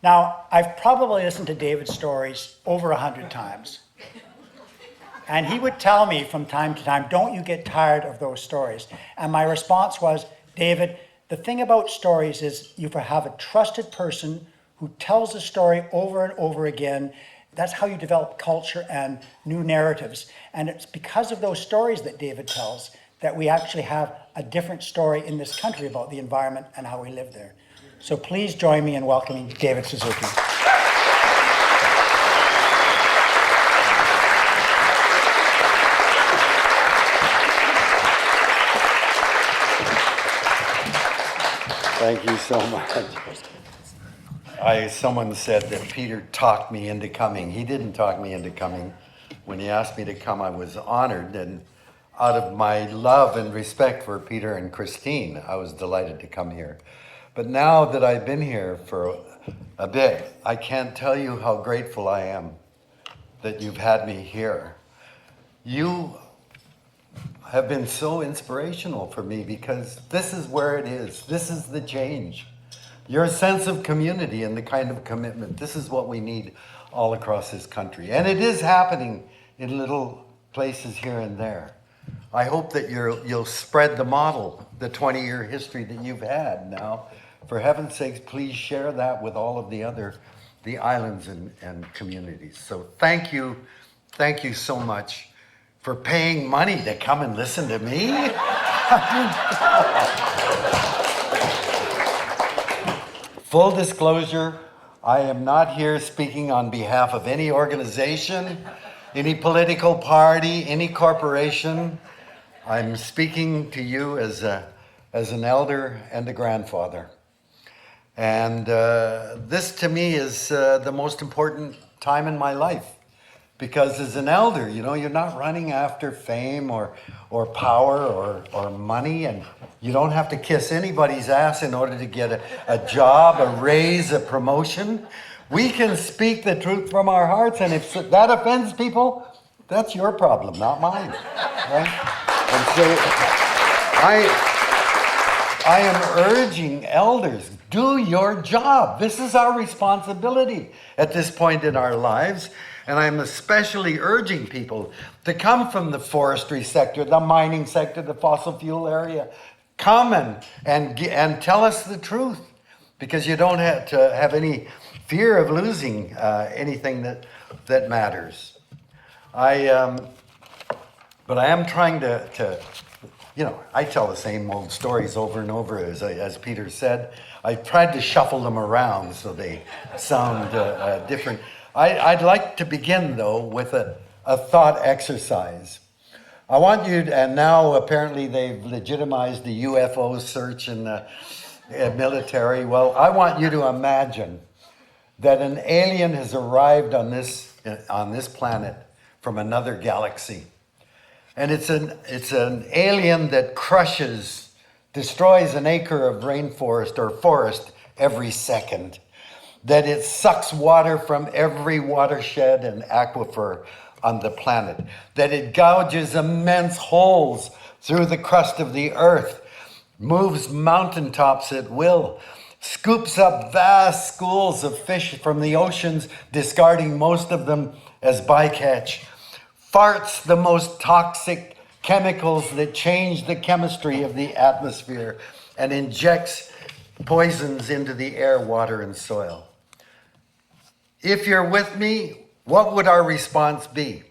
Now, I've probably listened to David's stories over 100 times. And he would tell me from time to time, don't you get tired of those stories? And my response was, David, the thing about stories is you have a trusted person who tells the story over and over again. That's how you develop culture and new narratives. And it's because of those stories that David tells that we actually have a different story in this country about the environment and how we live there. So please join me in welcoming David Suzuki. Thank you so much. Someone said that Peter talked me into coming. He didn't talk me into coming. When he asked me to come, I was honored, and out of my love and respect for Peter and Christine, I was delighted to come here. But now that I've been here for a bit, I can't tell you how grateful I am that you've had me here. You have been so inspirational for me because this is where it is. This is the change. Your sense of community and the kind of commitment. This is what we need all across this country. And it is happening in little places here and there. I hope that you'll spread the model, the 20-year history that you've had now. For heaven's sakes, please share that with all of the islands and communities. So thank you so much for paying money to come and listen to me. Full disclosure, I am not here speaking on behalf of any organization, any political party, any corporation. I'm speaking to you as an elder and a grandfather. And this to me is the most important time in my life. Because as an elder, you're not running after fame or power or money, and you don't have to kiss anybody's ass in order to get a job, a raise, a promotion. We can speak the truth from our hearts, and if that offends people, that's your problem, not mine. Right? And so I am urging elders, do your job. This is our responsibility at this point in our lives. And I'm especially urging people to come from the forestry sector, the mining sector, the fossil fuel area. Come and tell us the truth, because you don't have to have any fear of losing anything that matters. But I am trying to I tell the same old stories over and over, as Peter said. I tried to shuffle them around so they sound different. I'd like to begin, though, with a thought exercise. I want you to, and now apparently they've legitimized the UFO search in the military. Well, I want you to imagine that an alien has arrived on this planet from another galaxy. And it's an alien that destroys an acre of rainforest or forest every second. That it sucks water from every watershed and aquifer on the planet. That it gouges immense holes through the crust of the earth, moves mountaintops at will, scoops up vast schools of fish from the oceans, discarding most of them as bycatch, farts the most toxic chemicals that change the chemistry of the atmosphere, and injects poisons into the air, water, and soil. If you're with me, what would our response be?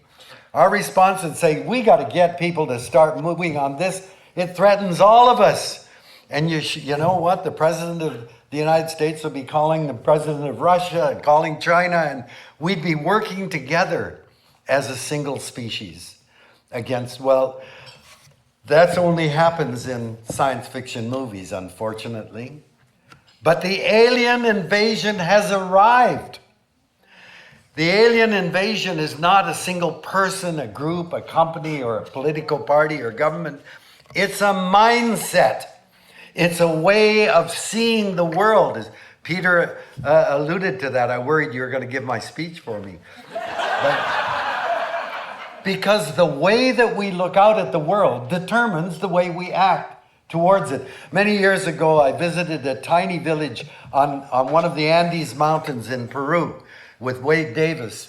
Our response would say, we got to get people to start moving on this. It threatens all of us. And you know what? The president of the United States would be calling the president of Russia and calling China, and we'd be working together as a single species against, well, that only happens in science fiction movies, unfortunately. But the alien invasion has arrived. The alien invasion is not a single person, a group, a company, or a political party or government. It's a mindset. It's a way of seeing the world. As Peter alluded to that, I worried you were going to give my speech for me. Because the way that we look out at the world determines the way we act towards it. Many years ago, I visited a tiny village on one of the Andes Mountains in Peru with Wade Davis.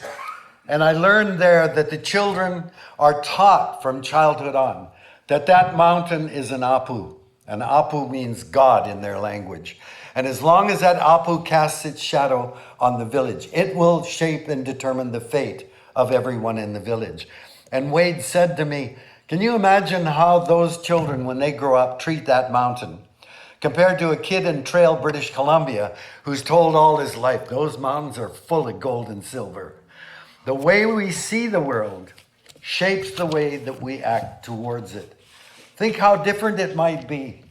And I learned there that the children are taught from childhood on that mountain is an Apu. An Apu means God in their language. And as long as that Apu casts its shadow on the village, it will shape and determine the fate of everyone in the village. And Wade said to me, can you imagine how those children, when they grow up, treat that mountain? Compared to a kid in Trail, British Columbia, who's told all his life, those mountains are full of gold and silver. The way we see the world shapes the way that we act towards it. Think how different it might be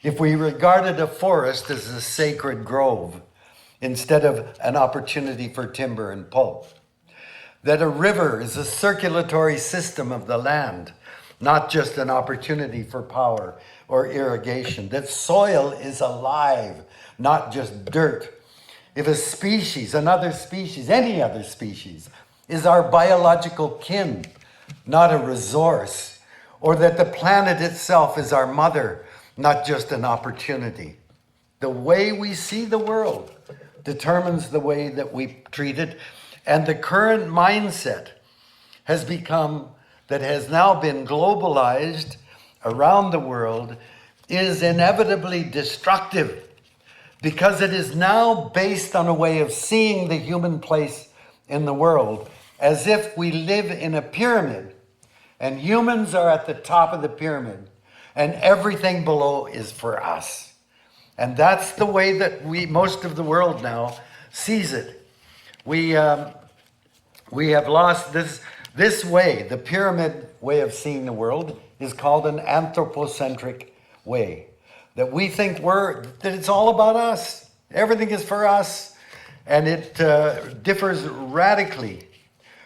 if we regarded a forest as a sacred grove instead of an opportunity for timber and pulp. That a river is a circulatory system of the land, not just an opportunity for power or irrigation. That soil is alive, not just dirt. If a species, another species, any other species, is our biological kin, not a resource, or that the planet itself is our mother, not just an opportunity. The way we see the world determines the way that we treat it, and the current mindset has now been globalized around the world, is inevitably destructive because it is now based on a way of seeing the human place in the world as if we live in a pyramid and humans are at the top of the pyramid and everything below is for us. And that's the way that most of the world now sees it. We have lost this way. The pyramid way of seeing the world is called an anthropocentric way. That we think that it's all about us. Everything is for us. And it differs radically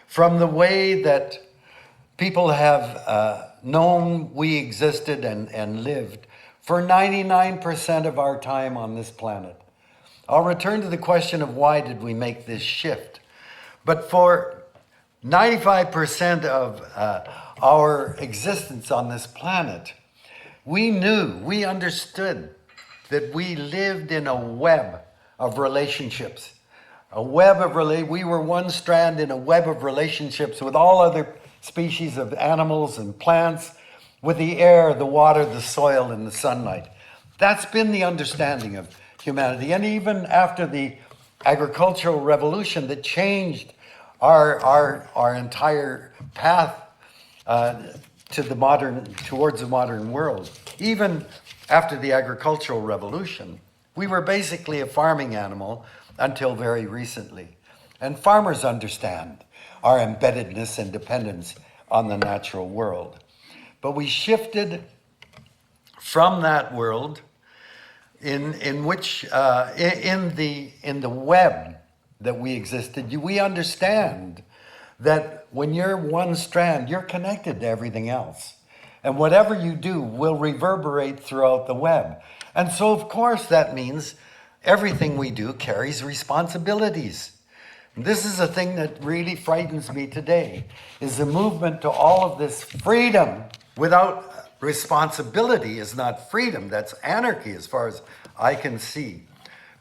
from the way that people have known we existed and lived for 99% of our time on this planet. I'll return to the question of why did we make this shift. But for 95% of our existence on this planet, we understood that we lived in a web of relationships. We were one strand in a web of relationships with all other species of animals and plants, with the air, the water, the soil, and the sunlight. That's been the understanding of humanity. And even after the agricultural revolution that changed our entire path towards the modern world, even after the agricultural revolution, we were basically a farming animal until very recently. And farmers understand our embeddedness and dependence on the natural world. But we shifted from that world in the web that we existed. We understand that when you're one strand, you're connected to everything else. And whatever you do will reverberate throughout the web. And so, of course, that means everything we do carries responsibilities. This is a thing that really frightens me today, is the movement to all of this freedom without responsibility is not freedom. That's anarchy as far as I can see.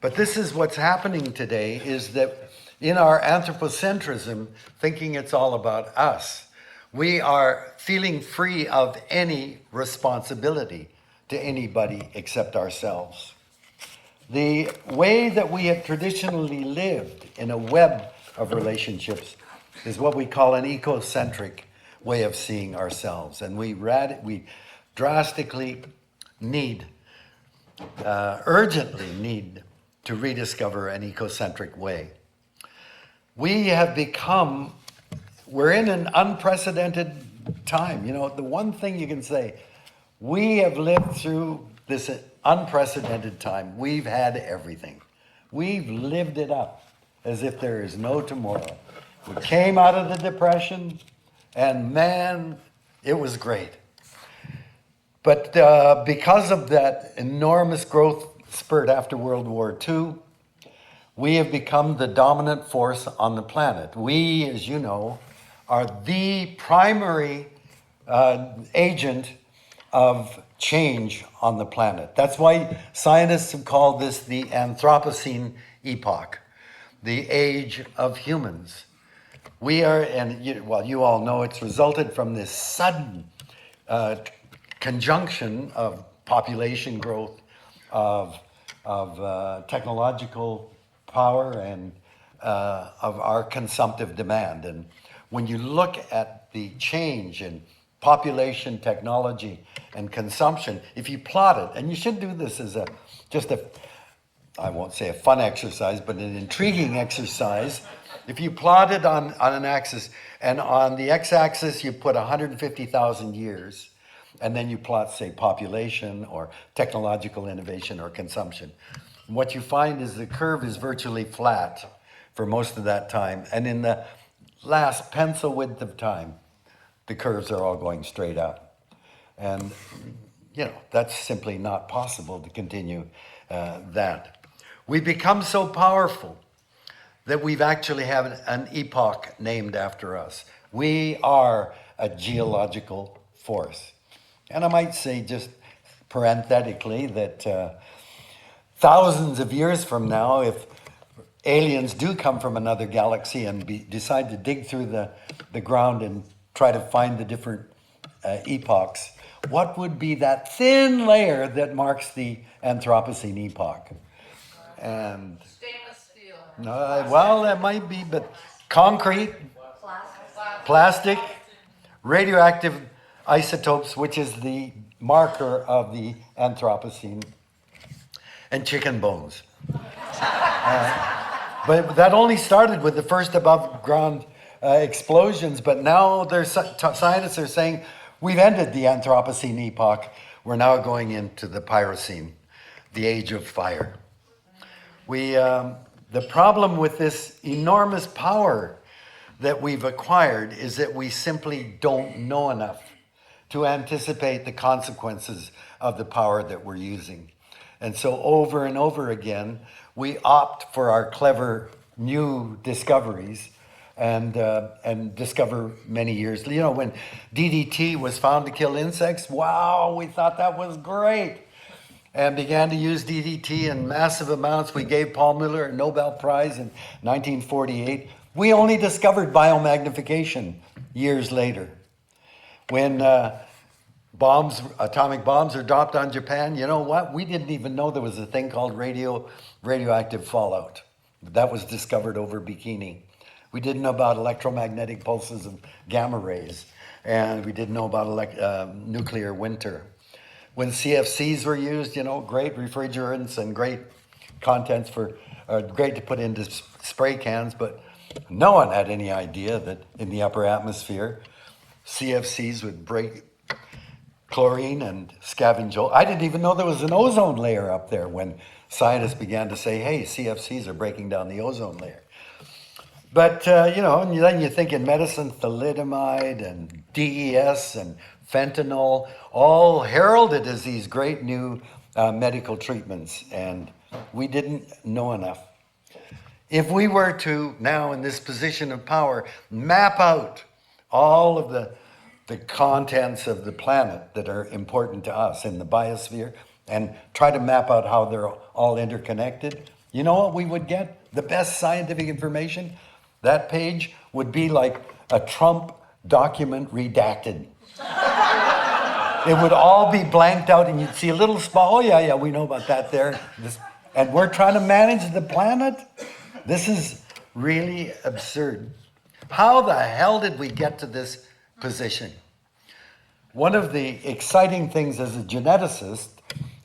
But this is what's happening today, is that in our anthropocentrism, thinking it's all about us, we are feeling free of any responsibility to anybody except ourselves. The way that we have traditionally lived in a web of relationships is what we call an ecocentric way of seeing ourselves. And we drastically urgently need to rediscover an ecocentric way. We're in an unprecedented time. You know, the one thing you can say, we have lived through this unprecedented time. We've had everything. We've lived it up as if there is no tomorrow. We came out of the Depression, and man, it was great. But because of that enormous growth spurt after World War II, we have become the dominant force on the planet. We, as you know, are the primary agent of change on the planet. That's why scientists have called this the Anthropocene epoch, the age of humans. We are, and you all know it's resulted from this sudden conjunction of population growth, of technological power, and of our consumptive demand. And when you look at the change in population, technology, and consumption, if you plot it, and you should do this as I won't say a fun exercise, but an intriguing exercise. If you plot it on an axis, and on the x-axis you put 150,000 years, and then you plot, say, population or technological innovation or consumption, what you find is the curve is virtually flat for most of that time. And in the last pencil width of time, the curves are all going straight up. And, that's simply not possible to continue that. We become so powerful that we've actually have an epoch named after us. We are a geological force. And I might say just parenthetically that thousands of years from now, if aliens do come from another galaxy and decide to dig through the ground and try to find the different epochs, what would be that thin layer that marks the Anthropocene epoch? And Stainless steel. well, that might be, but concrete, plastic, radioactive isotopes, which is the marker of the Anthropocene, and chicken bones. But that only started with the first above ground explosions, but now scientists are saying we've ended the Anthropocene epoch. We're now going into the Pyrocene, the age of fire. The problem with this enormous power that we've acquired is that we simply don't know enough to anticipate the consequences of the power that we're using. And so over and over again, we opt for our clever new discoveries and discover many years. When DDT was found to kill insects, wow, we thought that was great. And began to use DDT in massive amounts. We gave Paul Muller a Nobel Prize in 1948. We only discovered biomagnification years later. When atomic bombs are dropped on Japan, you know what? We didn't even know there was a thing called radioactive fallout. That was discovered over Bikini. We didn't know about electromagnetic pulses of gamma rays. And we didn't know about nuclear winter. When CFCs were used, great refrigerants and great contents great to put into spray cans, but no one had any idea that in the upper atmosphere, CFCs would break chlorine and scavenge. I didn't even know there was an ozone layer up there when scientists began to say, hey, CFCs are breaking down the ozone layer. But, and then you think in medicine, thalidomide and DES and fentanyl, all heralded as these great new medical treatments, and we didn't know enough. If we were to now, in this position of power, map out all of the contents of the planet that are important to us in the biosphere and try to map out how they're all interconnected, you know what we would get? The best scientific information? That page would be like a Trump document redacted. It would all be blanked out and you'd see a little spot. Oh, yeah, we know about that there. And we're trying to manage the planet? This is really absurd. How the hell did we get to this position? One of the exciting things as a geneticist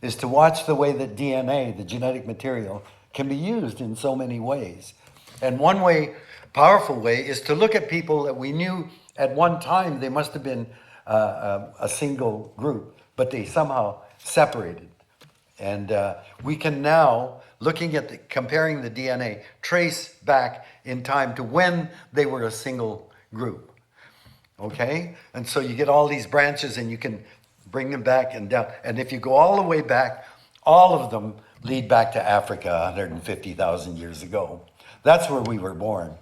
is to watch the way that DNA, the genetic material, can be used in so many ways. And one way, powerful way, is to look at people that we knew at one time they must have been a single group, but they somehow separated. And we can now, looking at comparing the DNA, trace back in time to when they were a single group. Okay? And so you get all these branches and you can bring them back and down. And if you go all the way back, all of them lead back to Africa 150,000 years ago. That's where we were born.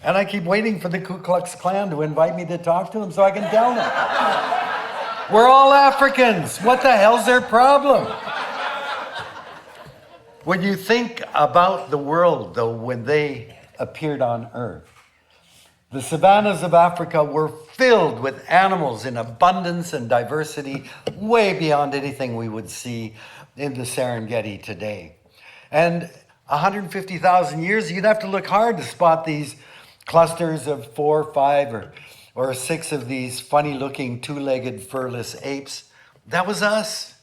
And I keep waiting for the Ku Klux Klan to invite me to talk to them so I can tell them. We're all Africans. What the hell's their problem? When you think about the world, though, when they appeared on Earth, the savannas of Africa were filled with animals in abundance and diversity, way beyond anything we would see in the Serengeti today. And 150,000 years, you'd have to look hard to spot these clusters of 4, 5, or 6 of these funny-looking two-legged furless apes. That was us.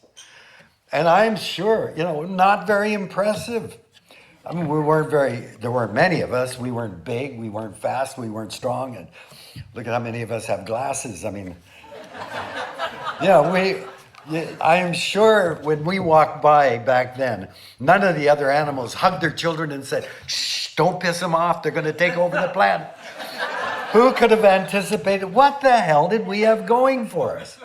And I'm sure, not very impressive. I mean, there weren't many of us. We weren't big, we weren't fast, we weren't strong. And look at how many of us have glasses. I mean, I am sure when we walked by back then, none of the other animals hugged their children and said, shh, don't piss them off, they're going to take over the plant. Who could have anticipated? What the hell did we have going for us?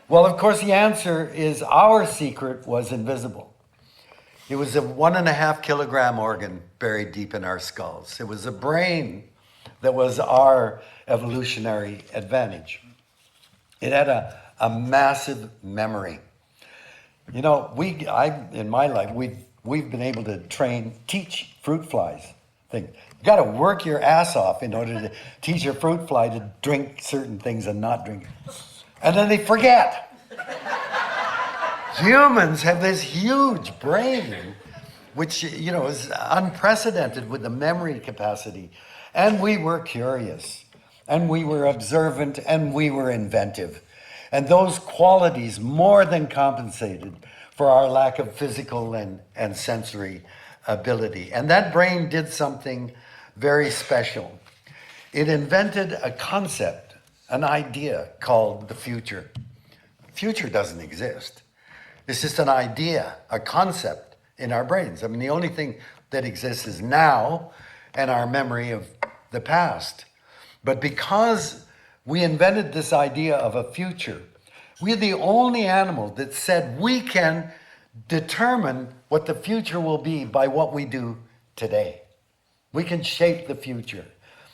Well, of course, the answer is our secret was invisible. It was a 1.5 kilogram organ buried deep in our skulls. It was a brain that was our evolutionary advantage. It had a massive memory. In my life, we've been able to teach fruit flies. You got to work your ass off in order to teach your fruit fly to drink certain things and not drink. And then they forget. Humans have this huge brain, which, is unprecedented with the memory capacity. And we were curious, and we were observant, and we were inventive. And those qualities more than compensated for our lack of physical and sensory ability. And that brain did something very special. It invented a concept, an idea called the future. Future doesn't exist. It's just an idea, a concept in our brains. I mean, the only thing that exists is now and our memory of the past. But because we invented this idea of a future, we're the only animal that said we can determine what the future will be by what we do today. We can shape the future.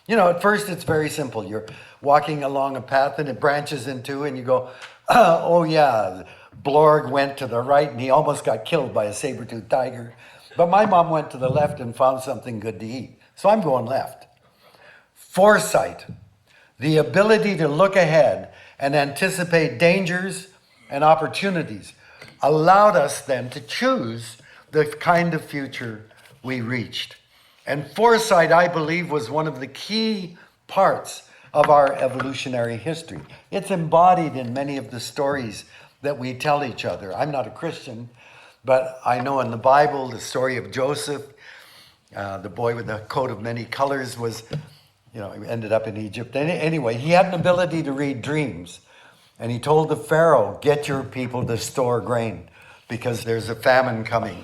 At first it's very simple. You're walking along a path and it branches in two and you go, oh yeah, Blorg went to the right and he almost got killed by a saber-toothed tiger. But my mom went to the left and found something good to eat. So I'm going left. Foresight, the ability to look ahead and anticipate dangers and opportunities, allowed us then to choose the kind of future we reached. And foresight, I believe, was one of the key parts of our evolutionary history. It's embodied in many of the stories that we tell each other. I'm not a Christian, but I know in the Bible, the story of Joseph, the boy with the coat of many colors was, he ended up in Egypt. Anyway, he had an ability to read dreams. And he told the Pharaoh, get your people to store grain because there's a famine coming.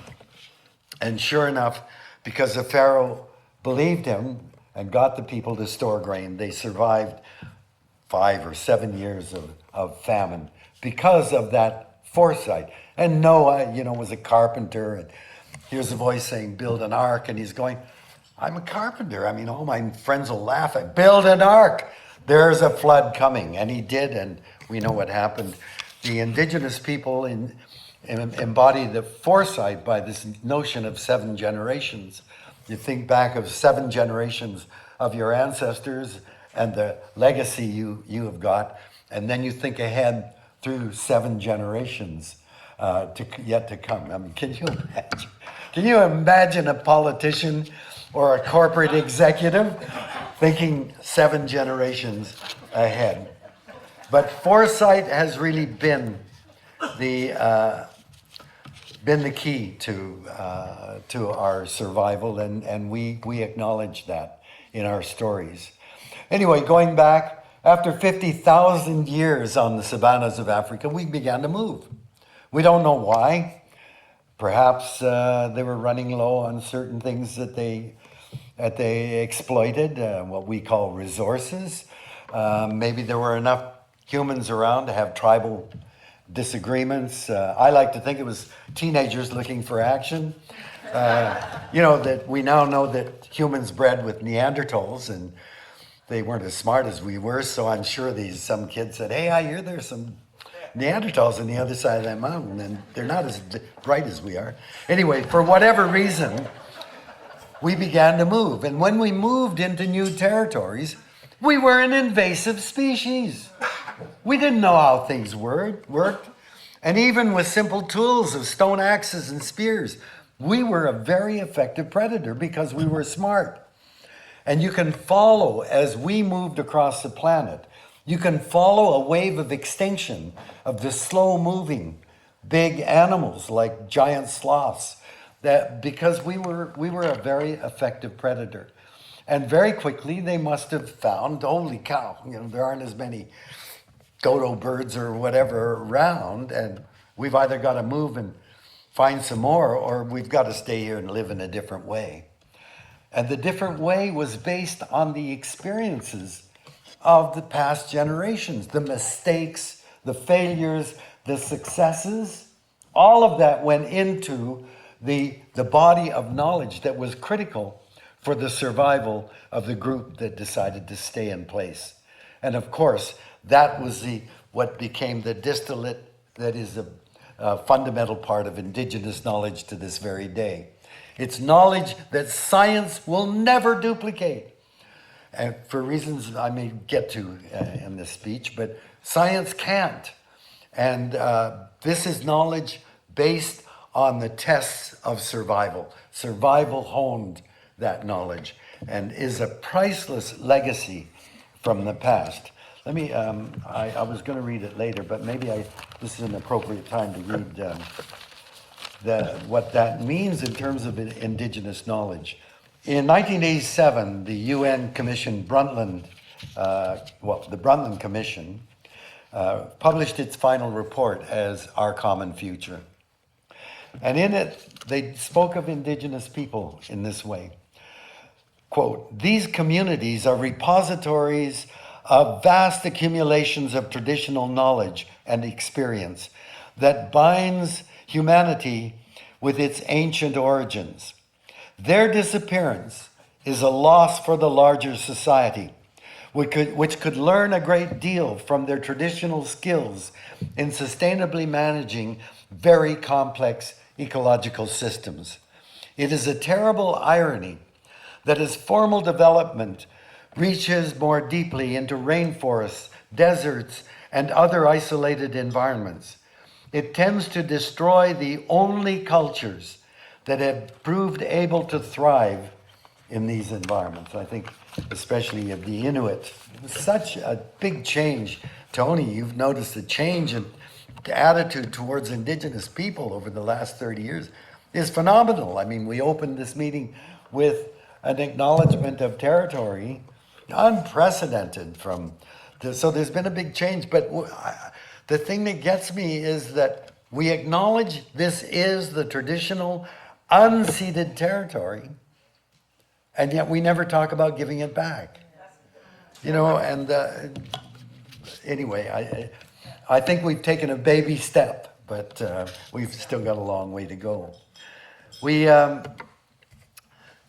And sure enough, because the Pharaoh believed him and got the people to store grain, they survived 5 or 7 years of famine because of that foresight. And Noah, was a carpenter. And here's a voice saying, build an ark. And he's going, I'm a carpenter. I mean, all my friends will laugh at, build an ark. There's a flood coming. And he did, and we know what happened. The indigenous people embody the foresight by this notion of 7 generations. You think back of 7 generations of your ancestors and the legacy you have got, and then you think ahead through 7 generations yet to come. I mean, can you imagine? Can you imagine a politician or a corporate executive thinking 7 generations ahead? But foresight has really been the key to our survival, and we acknowledge that in our stories. Anyway, going back, after 50,000 years on the savannas of Africa, we began to move. We don't know why. Perhaps they were running low on certain things that they exploited, what we call resources. Maybe there were enough humans around to have tribal disagreements. I like to think it was teenagers looking for action. That we now know that humans bred with Neanderthals and they weren't as smart as we were, so I'm sure some kids said, hey, I hear there's some Neanderthals on the other side of that mountain, and they're not as bright as we are. Anyway, for whatever reason, we began to move. And when we moved into new territories, we were an invasive species. We didn't know how things worked. And even with simple tools of stone axes and spears, we were a very effective predator because we were smart. And you can follow, as we moved across the planet, you can follow a wave of extinction of the slow-moving big animals like giant sloths, that because we were a very effective predator. And very quickly they must have found, holy cow, there aren't as many dodo birds or whatever around, and we've either got to move and find some more, or we've got to stay here and live in a different way. And the different way was based on the experiences of the past generations, the mistakes, the failures, the successes. All of that went into the body of knowledge that was critical for the survival of the group that decided to stay in place. And of course, that was what became the distillate that is a fundamental part of indigenous knowledge to this very day. It's knowledge that science will never duplicate. And for reasons I may get to in this speech, but science can't. And this is knowledge based on the tests of survival. Survival honed that knowledge and is a priceless legacy from the past. Let me, I was going to read it later, but maybe this is an appropriate time to read what that means in terms of indigenous knowledge. In 1987, the UN Commission Brundtland, the Brundtland Commission, published its final report as Our Common Future. And in it, they spoke of indigenous people in this way. Quote, "These communities are repositories of vast accumulations of traditional knowledge and experience that binds humanity with its ancient origins. Their disappearance is a loss for the larger society, which could learn a great deal from their traditional skills in sustainably managing very complex ecological systems. It is a terrible irony that as formal development reaches more deeply into rainforests, deserts, and other isolated environments, it tends to destroy the only cultures that have proved able to thrive in these environments." I think especially of the Inuit. Such a big change. Tony, you've noticed a change in the attitude towards indigenous people over the last 30 years is phenomenal. I mean, we opened this meeting with an acknowledgement of territory, unprecedented so there's been a big change. But the thing that gets me is that we acknowledge this is the traditional unceded territory, and yet we never talk about giving it back. And anyway, I think we've taken a baby step, but we've still got a long way to go.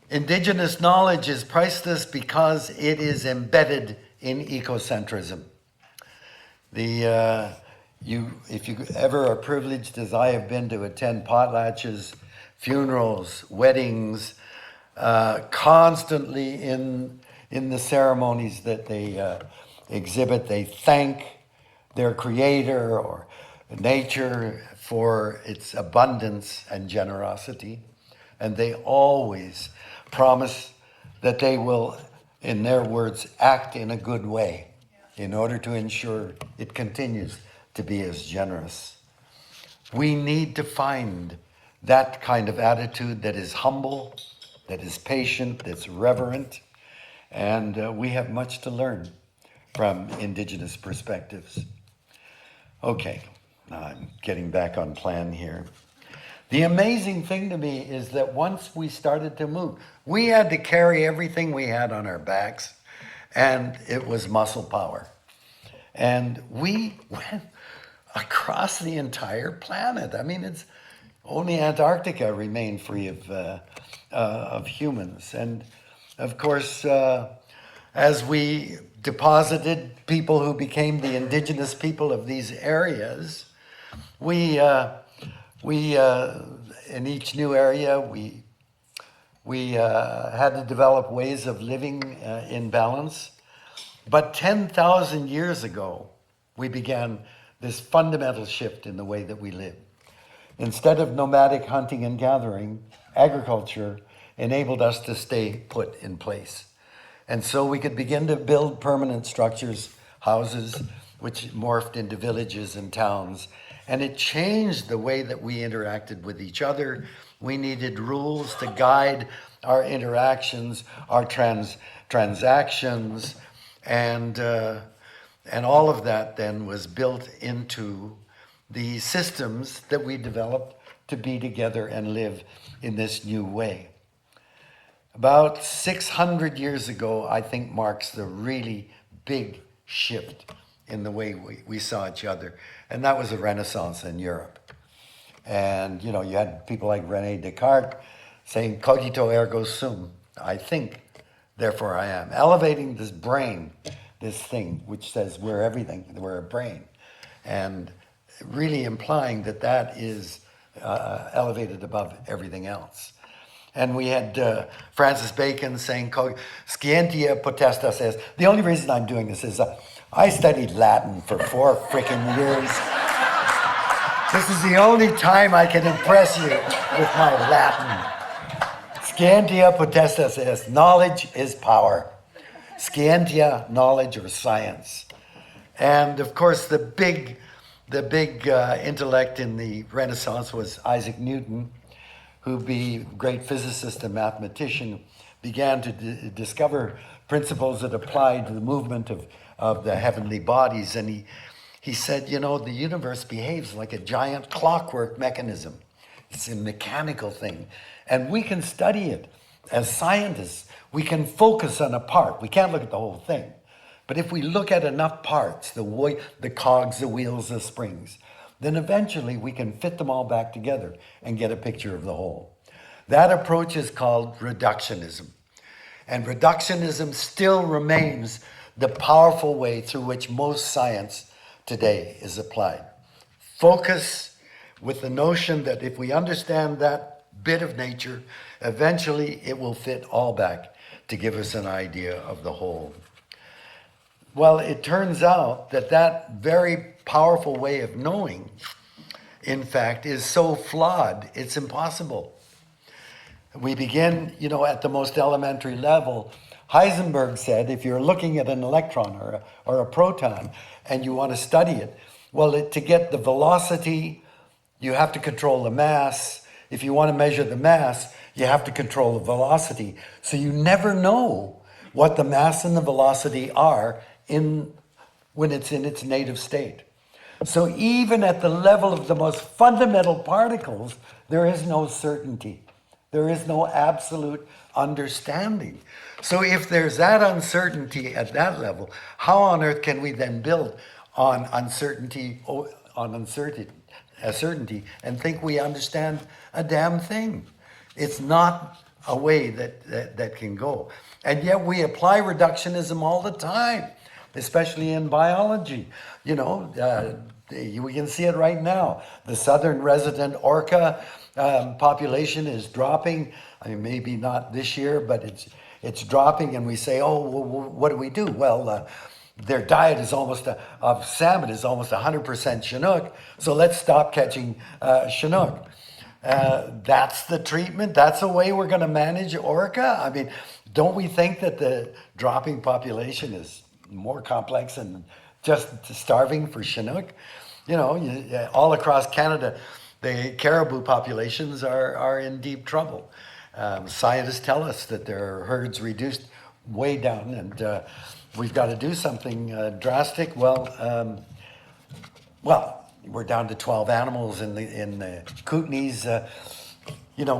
Indigenous knowledge is priceless because it is embedded in ecocentrism. If you ever are privileged, as I have been, to attend potlatches, funerals, weddings, constantly in the ceremonies that they exhibit, they thank their creator or nature for its abundance and generosity. And they always promise that they will, in their words, act in a good way in order to ensure it continues to be as generous. We need to find that kind of attitude that is humble, that is patient, that's reverent, and we have much to learn from indigenous perspectives. Okay, now I'm getting back on plan here. The amazing thing to me is that once we started to move, we had to carry everything we had on our backs, and it was muscle power. And we went across the entire planet. I mean, it's only Antarctica remained free of humans. And of course, as we deposited people who became the indigenous people of these areas, we in each new area, we had to develop ways of living in balance. But 10,000 years ago, we began this fundamental shift in the way that we live. Instead of nomadic hunting and gathering, agriculture enabled us to stay put in place. And so we could begin to build permanent structures, houses, which morphed into villages and towns. And it changed the way that we interacted with each other. We needed rules to guide our interactions, our transactions, and all of that then was built into the systems that we developed to be together and live in this new way. About 600 years ago, I think, marks the really big shift in the way we saw each other. And that was a Renaissance in Europe. And, you had people like René Descartes saying, cogito ergo sum, I think, therefore I am. Elevating this brain, this thing, which says we're everything, we're a brain. And really implying that that is elevated above everything else. And we had Francis Bacon saying, scientia potestas est. The only reason I'm doing this is I studied Latin for 4 freaking years. This is the only time I can impress you with my Latin. Scientia potestas est. Knowledge is power. Scientia, knowledge or science. And of course, the big intellect in the Renaissance was Isaac Newton, who, being a great physicist and mathematician, began to discover principles that applied to the movement of the heavenly bodies. And he said, the universe behaves like a giant clockwork mechanism. It's a mechanical thing. And we can study it as scientists. We can focus on a part. We can't look at the whole thing. But if we look at enough parts, the cogs, the wheels, the springs, then eventually we can fit them all back together and get a picture of the whole. That approach is called reductionism. And reductionism still remains the powerful way through which most science today is applied. Focus with the notion that if we understand that bit of nature, eventually it will fit all back to give us an idea of the whole. Well, it turns out that very powerful way of knowing, in fact, is so flawed, it's impossible. We begin, at the most elementary level. Heisenberg said, if you're looking at an electron or a proton and you want to study it, well, to get the velocity, you have to control the mass. If you want to measure the mass, you have to control the velocity. So you never know what the mass and the velocity are when it's in its native state. So even at the level of the most fundamental particles, there is no certainty. There is no absolute understanding. So if there's that uncertainty at that level, how on earth can we then build on certainty and think we understand a damn thing? It's not a way that can go. And yet we apply reductionism all the time, especially in biology. We can see it right now. The southern resident orca population is dropping. I mean, maybe not this year, but it's dropping. And we say, what do we do? Well, their diet is of salmon is almost 100% Chinook. So let's stop catching Chinook. That's the treatment. That's the way we're going to manage orca. I mean, don't we think that the dropping population is more complex than just starving for Chinook? All across Canada, the caribou populations are in deep trouble. Scientists tell us that their herds reduced way down, and we've got to do something drastic. Well, we're down to 12 animals in the Kootenays.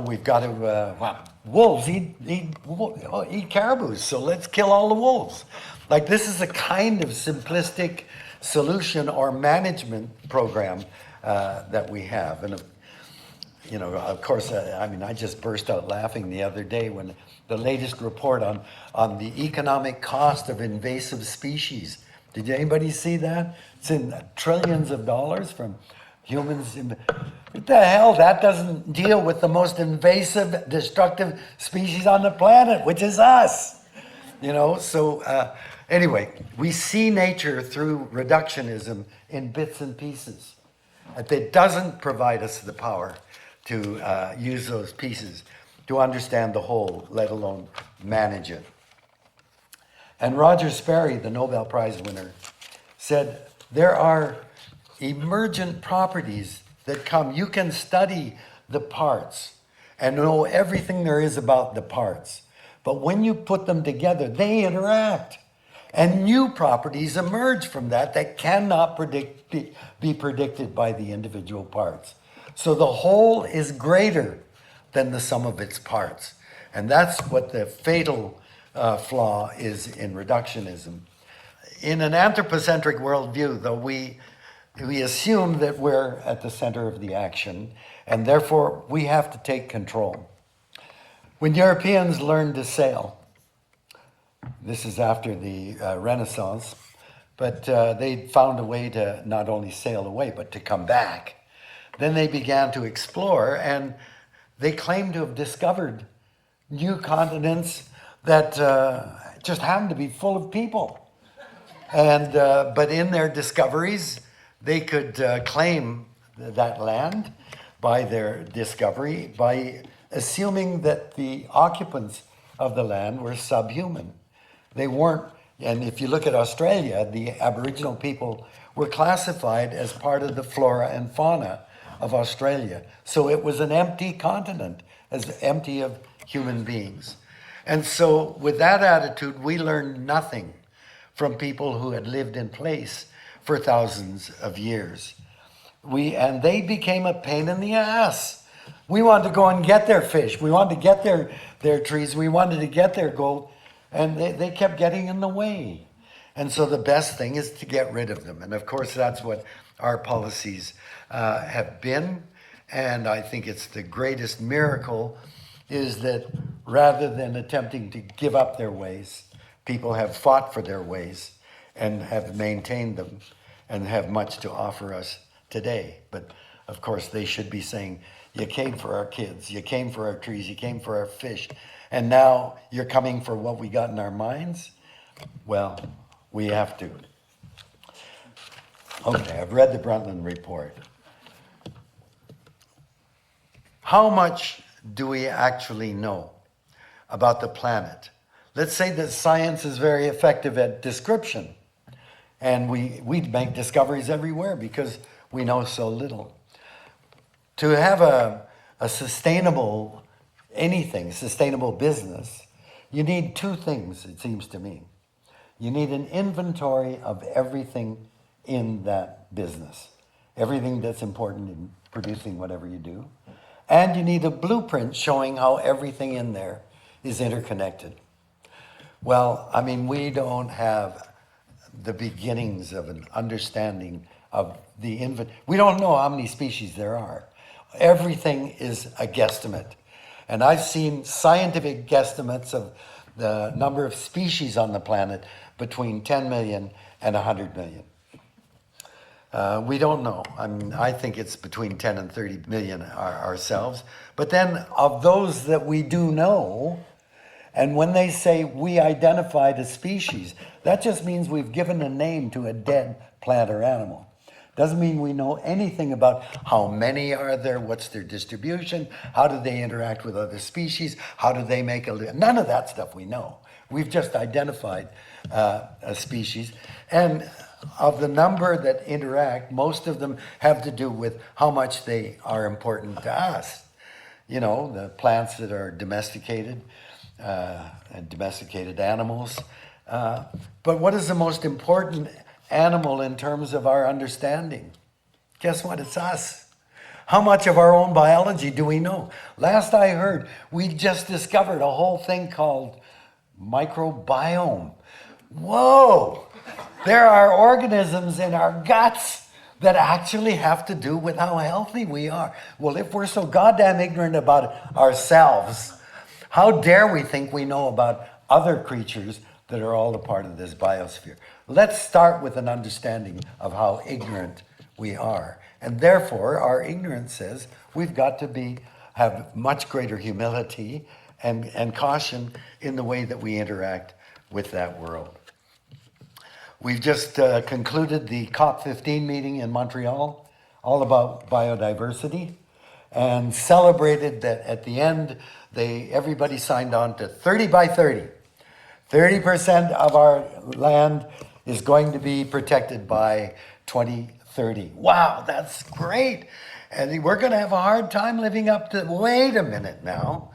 We've got to. Wolves eat caribous, so let's kill all the wolves. Like, this is a kind of simplistic solution or management program that we have. And you know, of course, I mean, I just burst out laughing the other day when the latest report on the economic cost of invasive species. Did anybody see that? It's in trillions of dollars from humans. What the hell? That doesn't deal with the most invasive, destructive species on the planet, which is us. You know, so anyway, we see nature through reductionism in bits and pieces. It doesn't provide us the power to use those pieces to understand the whole, let alone manage it. And Roger Sperry, the Nobel Prize winner, said there are emergent properties that come. You can study the parts and know everything there is about the parts. But when you put them together, they interact. And new properties emerge from that cannot be predicted by the individual parts. So the whole is greater than the sum of its parts. And that's what the fatal flaw is in reductionism. In an anthropocentric worldview, though, we assume that we're at the center of the action, and therefore we have to take control. When Europeans learned to sail, this is after the Renaissance, but they found a way to not only sail away, but to come back. Then they began to explore, and they claimed to have discovered new continents that just happened to be full of people. And but in their discoveries, they could claim that land by their discovery by assuming that the occupants of the land were subhuman. They weren't, and if you look at Australia, the Aboriginal people were classified as part of the flora and fauna of Australia. So it was an empty continent, as empty of human beings. And so with that attitude, we learned nothing from people who had lived in place for thousands of years. And they became a pain in the ass. We wanted to go and get their fish. We wanted to get their trees. We wanted to get their gold. And they kept getting in the way. And so the best thing is to get rid of them. And of course, that's what our policies have been. And I think it's the greatest miracle is that rather than attempting to give up their ways, people have fought for their ways and have maintained them and have much to offer us today. But of course, they should be saying, you came for our kids, you came for our trees, you came for our fish, and now you're coming for what we got in our minds? Well, we have to. Okay, I've read the Brundtland report. How much do we actually know about the planet? Let's say that science is very effective at description, and we make discoveries everywhere because we know so little. To have a sustainable sustainable business, you need two things, it seems to me. You need an inventory of everything in that business, everything that's important in producing whatever you do. And you need a blueprint showing how everything in there is interconnected. Well, I mean, we don't have the beginnings of an understanding of we don't know how many species there are. Everything is a guesstimate. And I've seen scientific guesstimates of the number of species on the planet between 10 million and 100 million. We don't know. I mean, I think it's between 10 and 30 million ourselves. But then of those that we do know, and when they say we identified a species, that just means we've given a name to a dead plant or animal. Doesn't mean we know anything about how many are there, what's their distribution, how do they interact with other species, how do they make a living. None of that stuff we know. We've just identified a species. And of the number that interact, most of them have to do with how much they are important to us. You know, the plants that are domesticated, and domesticated animals. But what is the most important animal in terms of our understanding? Guess what? It's us. How much of our own biology do we know? Last I heard, we just discovered a whole thing called microbiome. Whoa! There are organisms in our guts that actually have to do with how healthy we are. Well, if we're so goddamn ignorant about ourselves, how dare we think we know about other creatures that are all a part of this biosphere? Let's start with an understanding of how ignorant we are. And therefore, our ignorance says we've got to have much greater humility and caution in the way that we interact with that world. We've just concluded the COP15 meeting in Montreal, all about biodiversity, and celebrated that at the end, everybody signed on to 30 by 30. 30% of our land is going to be protected by 2030. Wow, that's great. And we're going to have a hard time living up to, wait a minute now.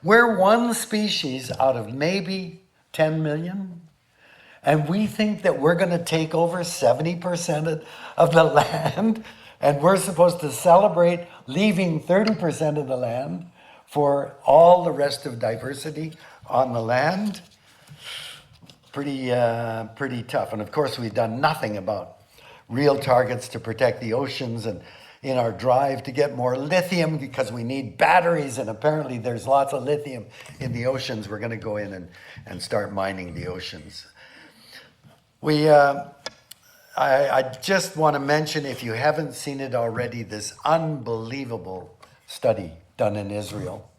We're one species out of maybe 10 million. And we think that we're going to take over 70% of the land, and we're supposed to celebrate leaving 30% of the land for all the rest of diversity on the land. Pretty tough. And of course, we've done nothing about real targets to protect the oceans, and in our drive to get more lithium because we need batteries, and apparently there's lots of lithium in the oceans. We're going to go in and start mining the oceans. I just want to mention, if you haven't seen it already, this unbelievable study done in Israel.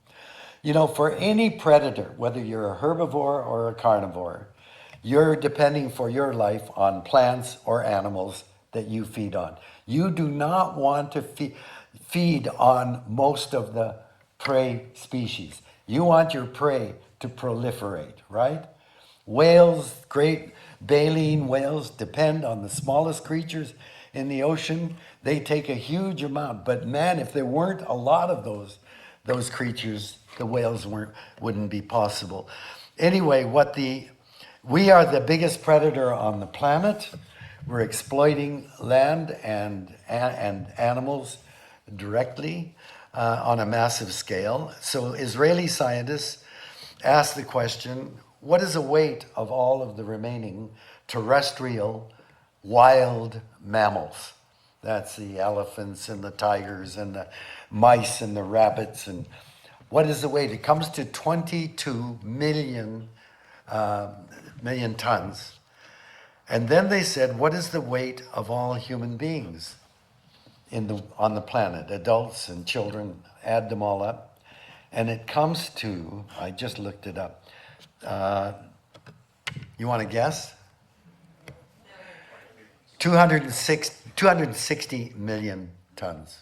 You know, for any predator, whether you're a herbivore or a carnivore, you're depending for your life on plants or animals that you feed on. You do not want to feed on most of the prey species. You want your prey to proliferate, right? Whales, great baleen whales, depend on the smallest creatures in the ocean. They take a huge amount. But man, if there weren't a lot of those creatures, the whales wouldn't be possible. Anyway, we are the biggest predator on the planet. We're exploiting land and animals directly on a massive scale. So Israeli scientists asked the question, what is the weight of all of the remaining terrestrial wild mammals? That's the elephants and the tigers and the mice and the rabbits. And what is the weight? It comes to 22 million tons. And then they said, what is the weight of all human beings on the planet? Adults and children, add them all up. And it comes to, I just looked it up. You want to guess? 260 million tons.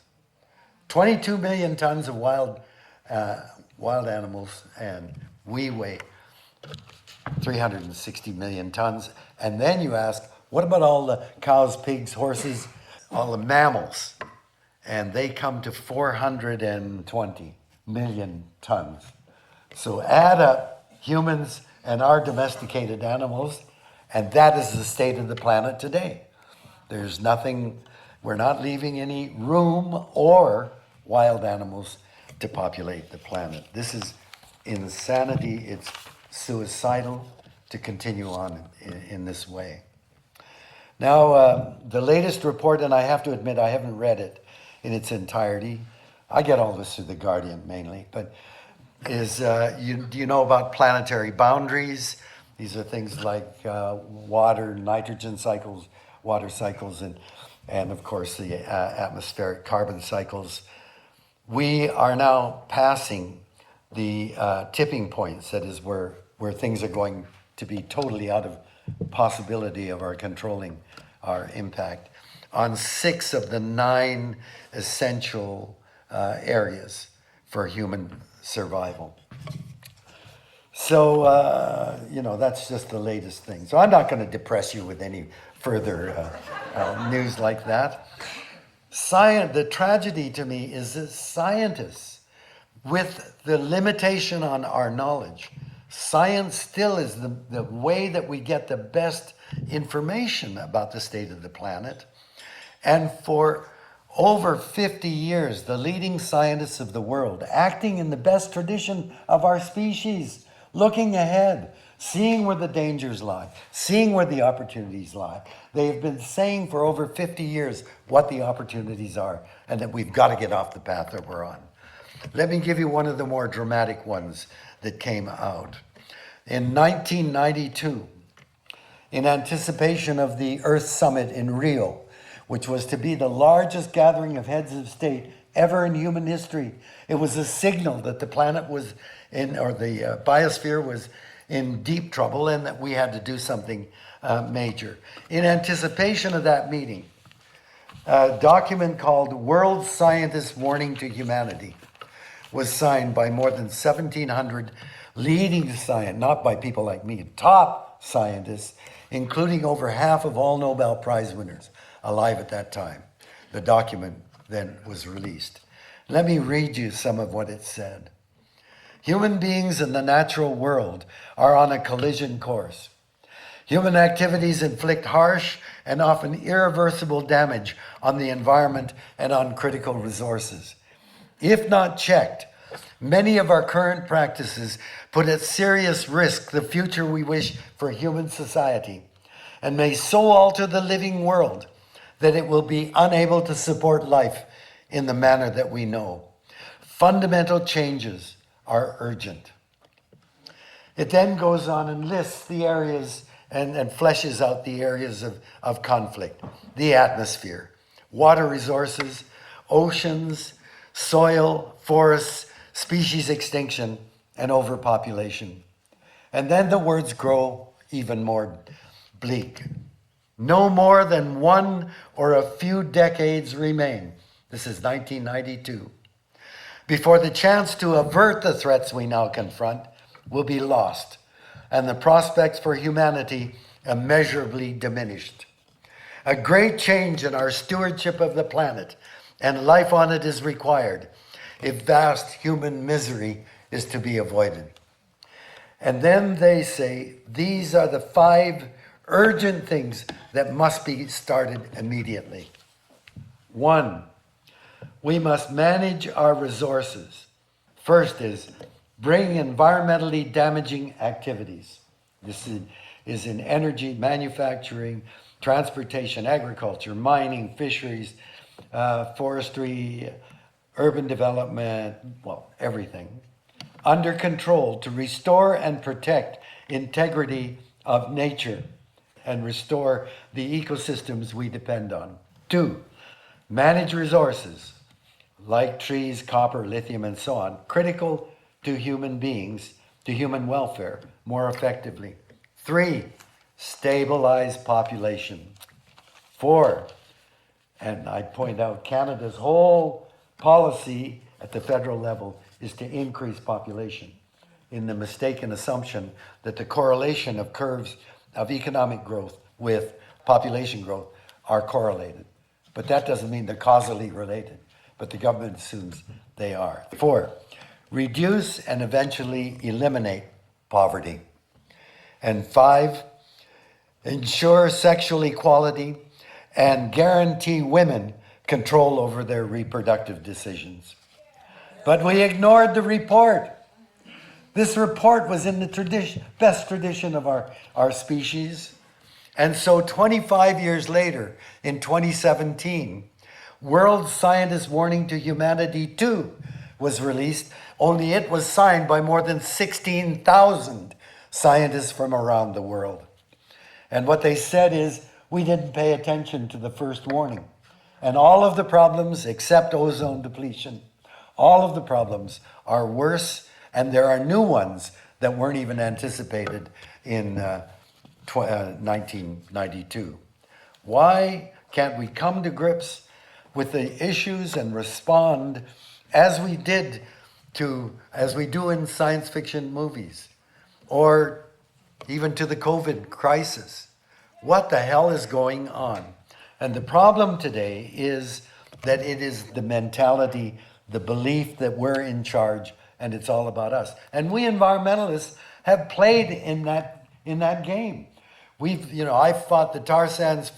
22 million tons of wild animals, and we weigh 360 million tons. And then you ask, what about all the cows, pigs, horses, all the mammals? And they come to 420 million tons. So add up humans and our domesticated animals, and that is the state of the planet today. There's nothing, we're not leaving any room or wild animals to populate the planet. This is insanity. It's suicidal to continue on in this way. Now, the latest report, and I have to admit I haven't read it in its entirety. I get all this through The Guardian mainly, but do you know about planetary boundaries? These are things like water, nitrogen cycles, water cycles, and of course the atmospheric carbon cycles. We are now passing the tipping points, that is where things are going to be totally out of possibility of our controlling our impact on 6 of the 9 essential areas for human survival. So, that's just the latest thing. So I'm not going to depress you with any further news like that. The tragedy to me is that scientists, with the limitation on our knowledge, science still is the way that we get the best information about the state of the planet. And for over 50 years, the leading scientists of the world, acting in the best tradition of our species, looking ahead, seeing where the dangers lie, seeing where the opportunities lie. They've been saying for over 50 years what the opportunities are and that we've got to get off the path that we're on. Let me give you one of the more dramatic ones that came out. In 1992, in anticipation of the Earth Summit in Rio, which was to be the largest gathering of heads of state ever in human history, it was a signal that the planet was in, or the biosphere was in deep trouble and that we had to do something major. In anticipation of that meeting, a document called World Scientists' Warning to Humanity was signed by more than 1,700 leading scientists, not by people like me, top scientists, including over half of all Nobel Prize winners alive at that time. The document then was released. Let me read you some of what it said. Human beings and the natural world are on a collision course. Human activities inflict harsh and often irreversible damage on the environment and on critical resources. If not checked, many of our current practices put at serious risk the future we wish for human society and may so alter the living world that it will be unable to support life in the manner that we know. Fundamental changes are urgent. It then goes on and lists the areas and fleshes out the areas of conflict. The atmosphere, water resources, oceans, soil, forests, species extinction, and overpopulation. And then the words grow even more bleak. No more than one or a few decades remain. This is 1992. Before the chance to avert the threats we now confront will be lost, and the prospects for humanity immeasurably diminished. A great change in our stewardship of the planet and life on it is required if vast human misery is to be avoided. And then they say, these are the 5 urgent things that must be started immediately. 1, we must manage our resources. First is bring environmentally damaging activities. This is in energy, manufacturing, transportation, agriculture, mining, fisheries, forestry, urban development, well, everything, under control to restore and protect integrity of nature and restore the ecosystems we depend on. 2, manage resources like trees, copper, lithium, and so on, critical to human beings, to human welfare, more effectively. 3, stabilize population. 4, and I point out Canada's whole policy at the federal level is to increase population in the mistaken assumption that the correlation of curves of economic growth with population growth are correlated. But that doesn't mean they're causally related, but the government assumes they are. 4, reduce and eventually eliminate poverty. And 5, ensure sexual equality and guarantee women control over their reproductive decisions. But we ignored the report. This report was in the best tradition of our species. And so 25 years later, in 2017, World Scientists' Warning to Humanity 2 was released, only it was signed by more than 16,000 scientists from around the world. And what they said is, we didn't pay attention to the first warning. And all of the problems, except ozone depletion, all of the problems are worse, and there are new ones that weren't even anticipated in 1992. Why can't we come to grips with the issues and respond as we do in science fiction movies, or even to the COVID crisis? What the hell is going on? And the problem today is that it is the mentality, the belief that we're in charge and it's all about us. And we environmentalists have played in that game. I've fought the tar sands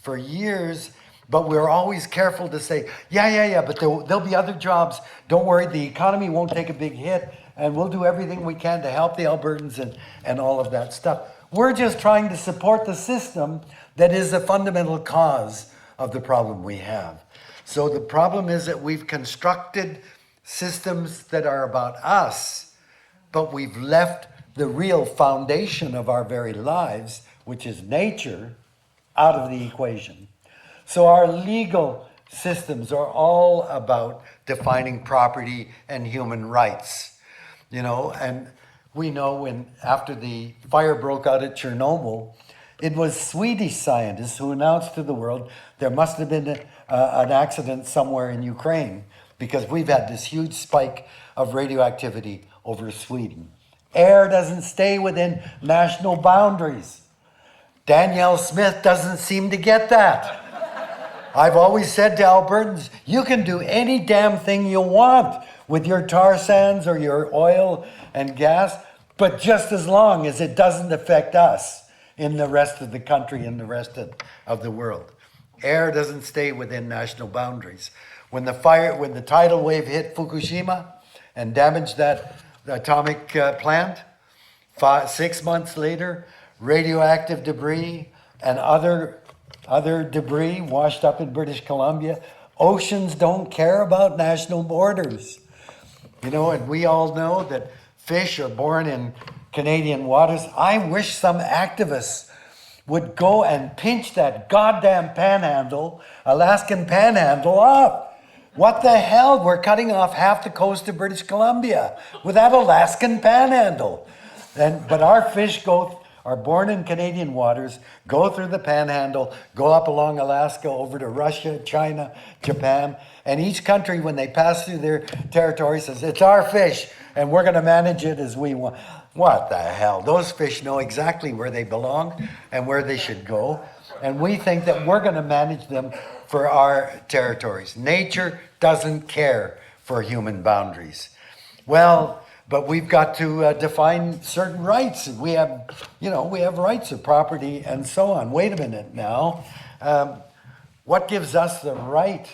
for years, but we're always careful to say, yeah, but there'll be other jobs. Don't worry, the economy won't take a big hit. and we'll do everything we can to help the Albertans and all of that stuff. We're just trying to support the system that is a fundamental cause of the problem we have. So the problem is that we've constructed systems that are about us, but we've left the real foundation of our very lives, which is nature, out of the equation. So our legal systems are all about defining property and human rights, and we know when after the fire broke out at Chernobyl, it was Swedish scientists who announced to the world there must have been an accident somewhere in Ukraine because we've had this huge spike of radioactivity over Sweden. Air doesn't stay within national boundaries. Danielle Smith doesn't seem to get that. I've always said to Albertans, you can do any damn thing you want with your tar sands or your oil and gas, but just as long as it doesn't affect us in the rest of the country and the rest of the world. Air doesn't stay within national boundaries. When the tidal wave hit Fukushima and damaged that atomic plant, 6 months later, radioactive debris and other debris washed up in British Columbia. Oceans don't care about national borders. And we all know that fish are born in Canadian waters. I wish some activists would go and pinch that goddamn panhandle, Alaskan panhandle off. What the hell? We're cutting off half the coast of British Columbia with that Alaskan panhandle. But our fish are born in Canadian waters, go through the panhandle, go up along Alaska over to Russia, China, Japan, and each country, when they pass through their territory, says, it's our fish, and we're going to manage it as we want. What the hell? Those fish know exactly where they belong and where they should go, and we think that we're going to manage them for our territories. Nature doesn't care for human boundaries. Well, but we've got to define certain rights. We have rights of property and so on. Wait a minute now. What gives us the right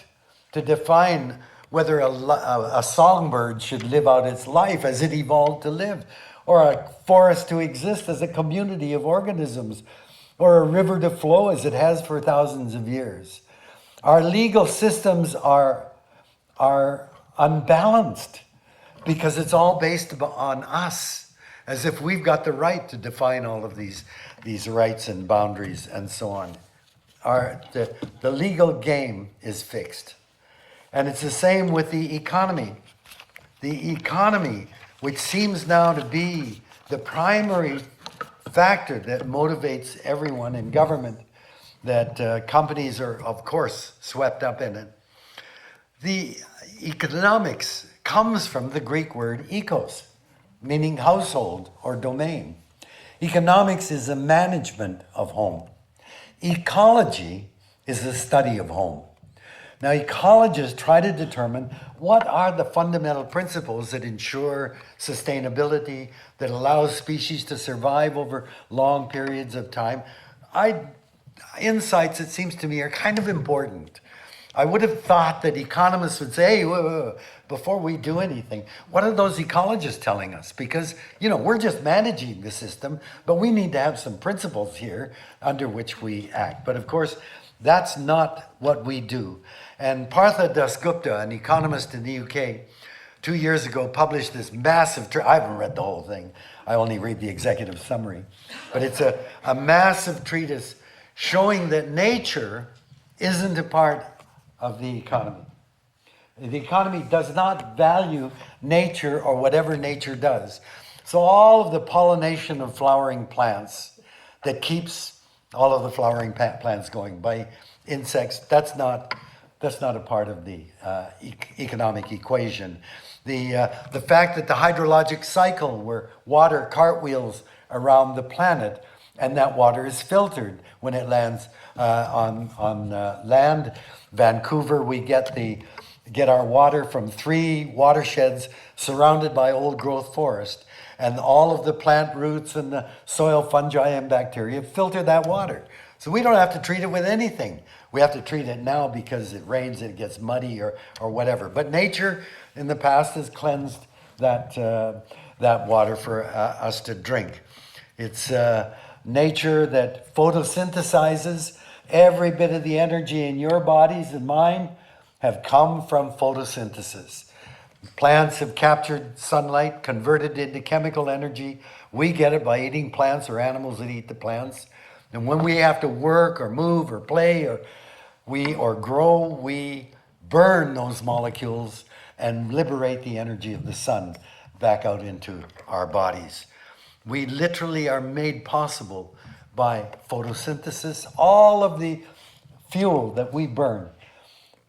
to define whether a songbird should live out its life as it evolved to live, or a forest to exist as a community of organisms, or a river to flow as it has for thousands of years? Our legal systems are unbalanced, because it's all based on us, as if we've got the right to define all of these rights and boundaries and so on. The legal game is fixed. And it's the same with the economy. The economy, which seems now to be the primary factor that motivates everyone in government, that companies are, of course, swept up in it. The economics comes from the Greek word ecos, meaning household or domain. Economics is a management of home. Ecology is the study of home. Now, ecologists try to determine what are the fundamental principles that ensure sustainability, that allows species to survive over long periods of time. Insights, it seems to me, are kind of important. I would have thought that economists would say, hey, whoa, before we do anything, what are those ecologists telling us? Because, we're just managing the system, but we need to have some principles here under which we act. But of course, that's not what we do. And Partha Dasgupta, an economist in the UK, 2 years ago published this massive, I haven't read the whole thing, I only read the executive summary, but it's a massive treatise showing that nature isn't a part of the economy. The economy does not value nature or whatever nature does. So all of the pollination of flowering plants that keeps all of the flowering plants going by insects, that's not a part of the economic equation. The fact that the hydrologic cycle, where water cartwheels around the planet, and that water is filtered when it lands on land. Vancouver, we get our water from 3 watersheds surrounded by old growth forest, and all of the plant roots and the soil fungi and bacteria filter that water. So we don't have to treat it with anything. We have to treat it now because it rains and it gets muddy or whatever. But nature in the past has cleansed that water for us to drink. It's nature that photosynthesizes. Every bit of the energy in your bodies and mine have come from photosynthesis. Plants have captured sunlight, converted it into chemical energy. We get it by eating plants or animals that eat the plants. And when we have to work or move or play or grow, we burn those molecules and liberate the energy of the sun back out into our bodies. We literally are made possible by photosynthesis. All of the fuel that we burn,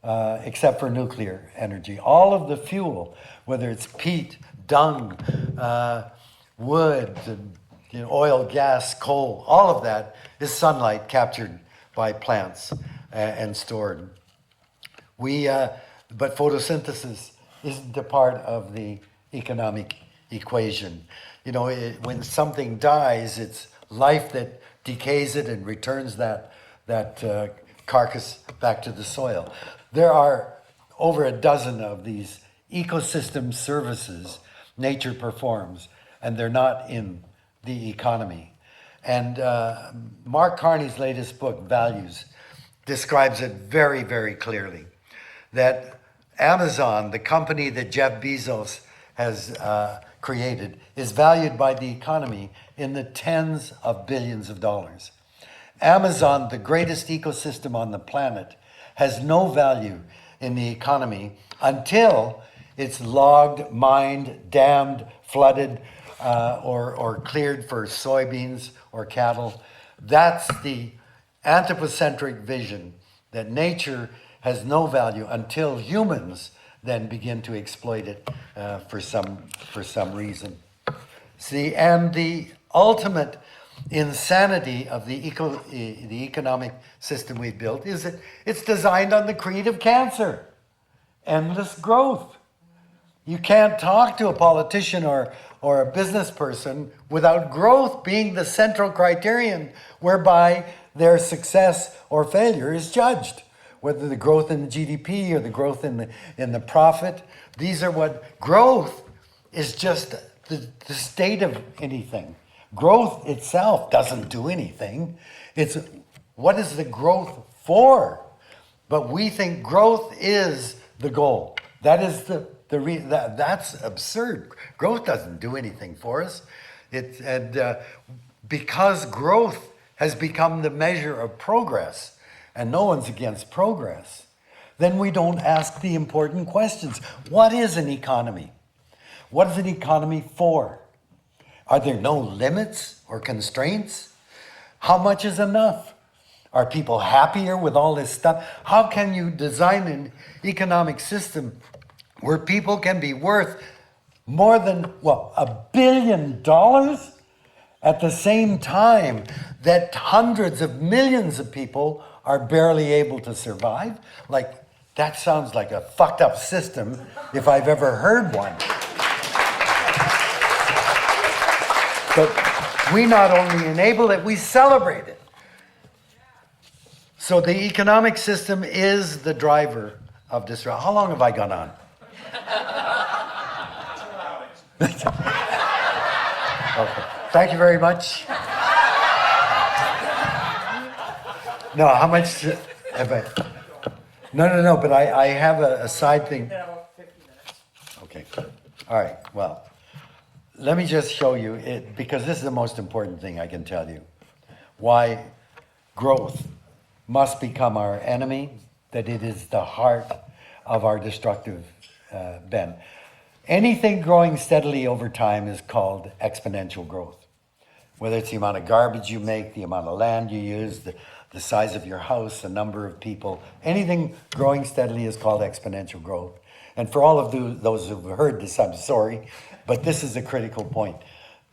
except for nuclear energy, all of the fuel, whether it's peat, dung, wood, oil, gas, coal, all of that is sunlight captured by plants and stored. But photosynthesis isn't a part of the economic equation. When something dies, it's life that decays it and returns that carcass back to the soil. There are over a dozen of these ecosystem services nature performs, and they're not in the economy. And Mark Carney's latest book, Values, describes it very, very clearly. That Amazon, the company that Jeff Bezos has created, is valued by the economy in the tens of billions of dollars. Amazon, the greatest ecosystem on the planet, has no value in the economy until it's logged, mined, dammed, flooded, or cleared for soybeans or cattle. That's the anthropocentric vision, that nature has no value until humans then begin to exploit it for some reason. See, and the ultimate insanity of the economic system we've built is that it's designed on the creed of cancer, endless growth. You can't talk to a politician or a business person without growth being the central criterion whereby their success or failure is judged. Whether the growth in the GDP or the growth in the profit, these are what growth is, just the state of anything. Growth itself doesn't do anything. It's what is the growth for? But we think growth is the goal. That is that's absurd. Growth doesn't do anything for us. Because growth has become the measure of progress, and no one's against progress, then we don't ask the important questions. What is an economy? What is an economy for? Are there no limits or constraints? How much is enough? Are people happier with all this stuff? How can you design an economic system where people can be worth more than, $1 billion at the same time that hundreds of millions of people are barely able to survive? That sounds like a fucked up system if I've ever heard one. But we not only enable it, we celebrate it. So the economic system is the driver of disruption. How long have I gone on? Okay. Thank you very much. No, how much have I? No, but I have a side thing. Okay. All right, well, let me just show you it, because this is the most important thing I can tell you. Why growth must become our enemy, that it is the heart of our destructive bent. Anything growing steadily over time is called exponential growth. Whether it's the amount of garbage you make, the amount of land you use, the size of your house, the number of people, anything growing steadily is called exponential growth. And for all of those who've heard this, I'm sorry, but this is a critical point.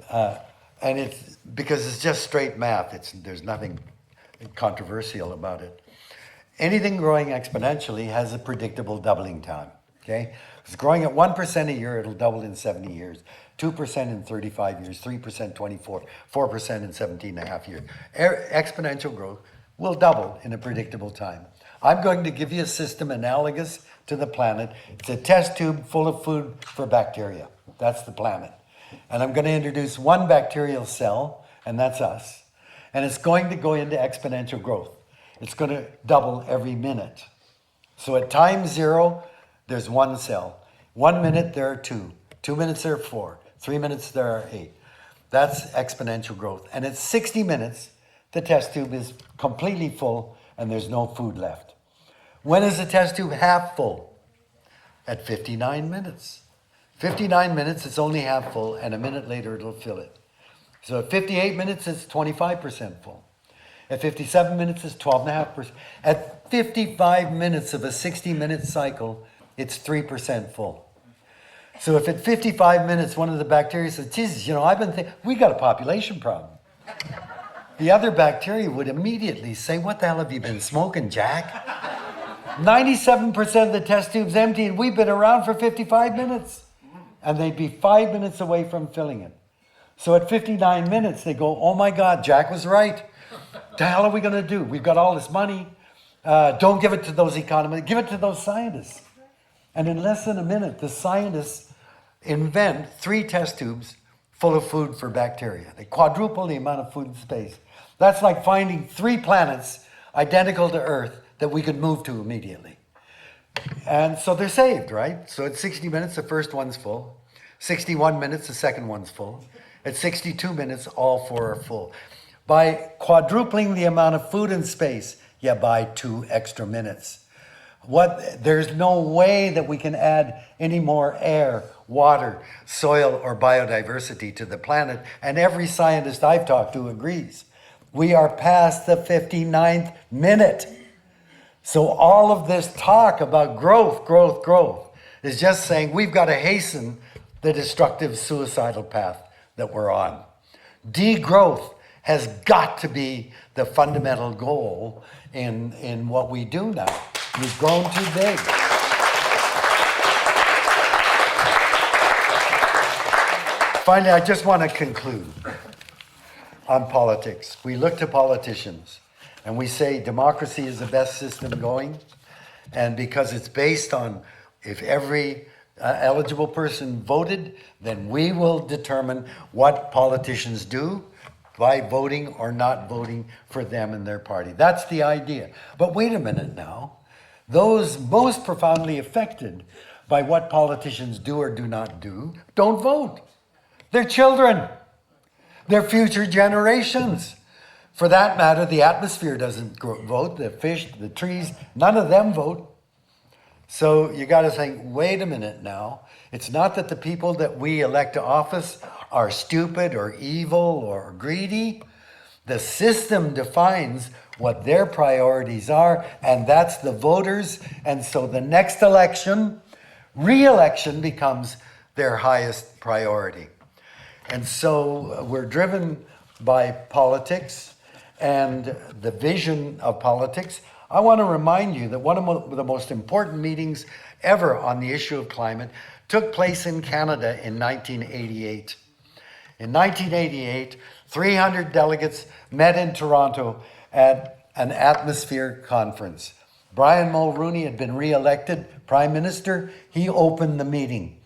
And it's because it's just straight math. There's nothing controversial about it. Anything growing exponentially has a predictable doubling time, okay? If it's growing at 1% a year, it'll double in 70 years, 2% in 35 years, 3% 24, 4% in 17 and a half years. Exponential growth will double in a predictable time. I'm going to give you a system analogous to the planet. It's a test tube full of food for bacteria. That's the planet. And I'm going to introduce one bacterial cell, and that's us. And it's going to go into exponential growth. It's going to double every minute. So at time 0, there's 1 cell. 1 minute, there are 2. 2 minutes, there are 4. 3 minutes, there are 8. That's exponential growth. And at 60 minutes, the test tube is completely full and there's no food left. When is the test tube half full? At 59 minutes. 59 minutes, it's only half full, and a minute later, it'll fill it. So at 58 minutes, it's 25% full. At 57 minutes, it's 12.5%. At 55 minutes of a 60-minute cycle, it's 3% full. So if at 55 minutes, one of the bacteria says, Jesus, I've been thinking, we got a population problem. The other bacteria would immediately say, what the hell have you been smoking, Jack? 97% of the test tube's empty, and we've been around for 55 minutes. And they'd be 5 minutes away from filling it. So at 59 minutes, they go, oh my God, Jack was right. What the hell are we going to do? We've got all this money. Don't give it to those economists. Give it to those scientists. And in less than a minute, the scientists invent 3 test tubes full of food for bacteria. They quadruple the amount of food in space. That's like finding 3 planets identical to Earth that we could move to immediately. And so they're saved, right? So at 60 minutes, the first one's full. 61 minutes, the second one's full. At 62 minutes, all 4 are full. By quadrupling the amount of food in space, you buy 2 extra minutes. There's no way that we can add any more air, water, soil, or biodiversity to the planet. And every scientist I've talked to agrees. We are past the 59th minute. So all of this talk about growth is just saying we've got to hasten the destructive suicidal path that we're on. Degrowth has got to be the fundamental goal in what we do now. We've grown too big. Finally, I just want to conclude on politics. We look to politicians and we say democracy is the best system going. And because it's based on if every eligible person voted, then we will determine what politicians do by voting or not voting for them and their party. That's the idea. But wait a minute now. Those most profoundly affected by what politicians do or do not do don't vote. They're children. They're future generations. For that matter, the atmosphere doesn't vote, the fish, the trees, none of them vote. So you got to think, wait a minute now. It's not that the people that we elect to office are stupid or evil or greedy. The system defines what their priorities are, and that's the voters. And so the next election, re-election becomes their highest priority. And so we're driven by politics and the vision of politics. I want to remind you that one of the most important meetings ever on the issue of climate took place in Canada in 1988. In 1988, 300 delegates met in Toronto at an atmosphere conference. Brian Mulroney had been re-elected Prime Minister. He opened the meeting.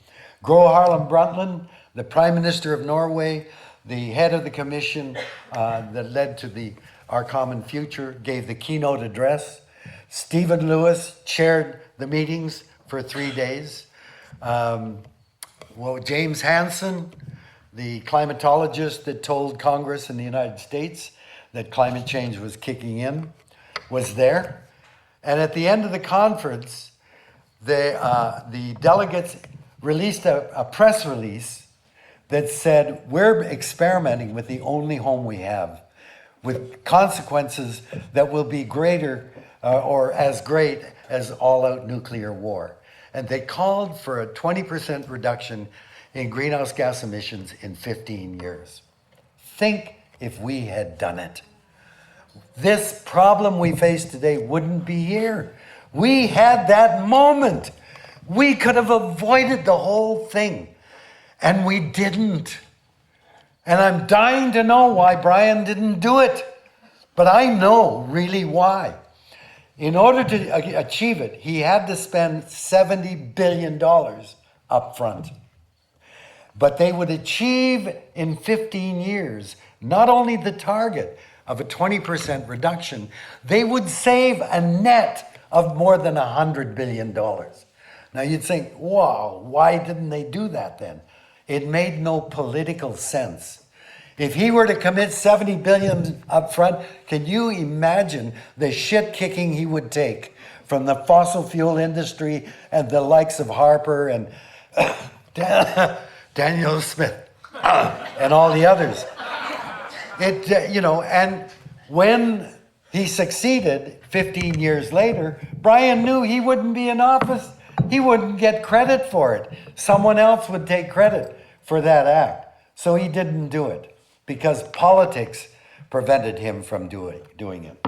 Gro Harlem Brundtland, the Prime Minister of Norway, the head of the commission that led to Our Common Future, gave the keynote address. Stephen Lewis chaired the meetings for 3 days. James Hansen, the climatologist that told Congress in the United States that climate change was kicking in, was there. And at the end of the conference, the delegates released a press release that said, we're experimenting with the only home we have, with consequences that will be greater or as great as all-out nuclear war. And they called for a 20% reduction in greenhouse gas emissions in 15 years. Think if we had done it. This problem we face today wouldn't be here. We had that moment. We could have avoided the whole thing. And we didn't. And I'm dying to know why Brian didn't do it. But I know really why. In order to achieve it, he had to spend $70 billion up front. but they would achieve in 15 years not only the target of a 20% reduction, they would save a net of more than $100 billion. Now you'd think, wow, why didn't they do that then? It made no political sense. If he were to commit 70 billion up front, can you imagine the shit kicking he would take from the fossil fuel industry and the likes of Harper and Daniel Smith and all the others? And when he succeeded 15 years later, Brian knew he wouldn't be in office. He wouldn't get credit for it. Someone else would take credit for that act. So he didn't do it because politics prevented him from doing it.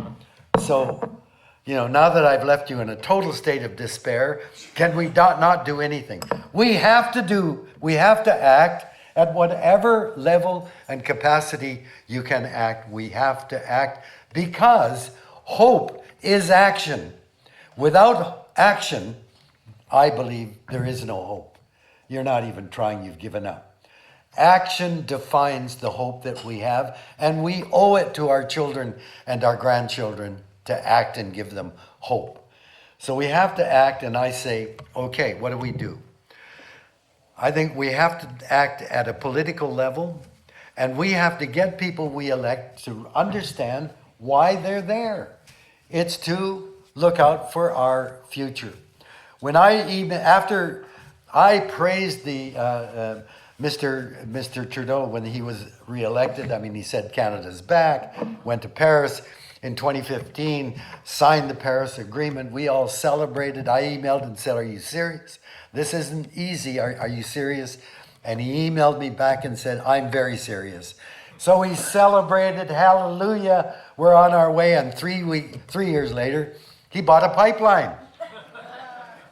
So, now that I've left you in a total state of despair, can we not do anything? We have to act at whatever level and capacity you can act. We have to act because hope is action. Without action, I believe there is no hope. You're not even trying, you've given up. Action defines the hope that we have, and we owe it to our children and our grandchildren to act and give them hope. So we have to act, and I say, okay, what do we do? I think we have to act at a political level, and we have to get people we elect to understand why they're there. It's to look out for our future. After I praised the Mr. Trudeau when he was reelected, he said Canada's back, went to Paris in 2015, signed the Paris Agreement. We all celebrated. I emailed and said, "Are you serious? This isn't easy. Are you serious?" And he emailed me back and said, "I'm very serious." So we celebrated, hallelujah, we're on our way. And 3 years later, he bought a pipeline.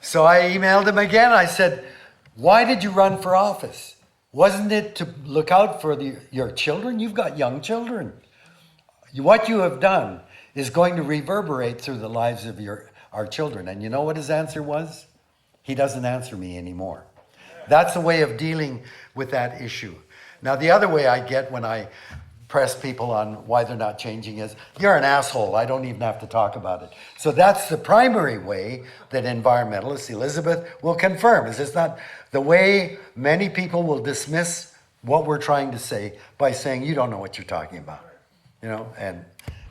So I emailed him again. I said, "Why did you run for office? Wasn't it to look out for your children? You've got young children. What you have done is going to reverberate through the lives of our children." And you know what his answer was? He doesn't answer me anymore. That's a way of dealing with that issue. Now, the other way I get when I press people on why they're not changing is, "You're an asshole. I don't even have to talk about it." So that's the primary way that environmentalists, Elizabeth, will confirm. Is this not the way many people will dismiss what we're trying to say by saying, "You don't know what you're talking about."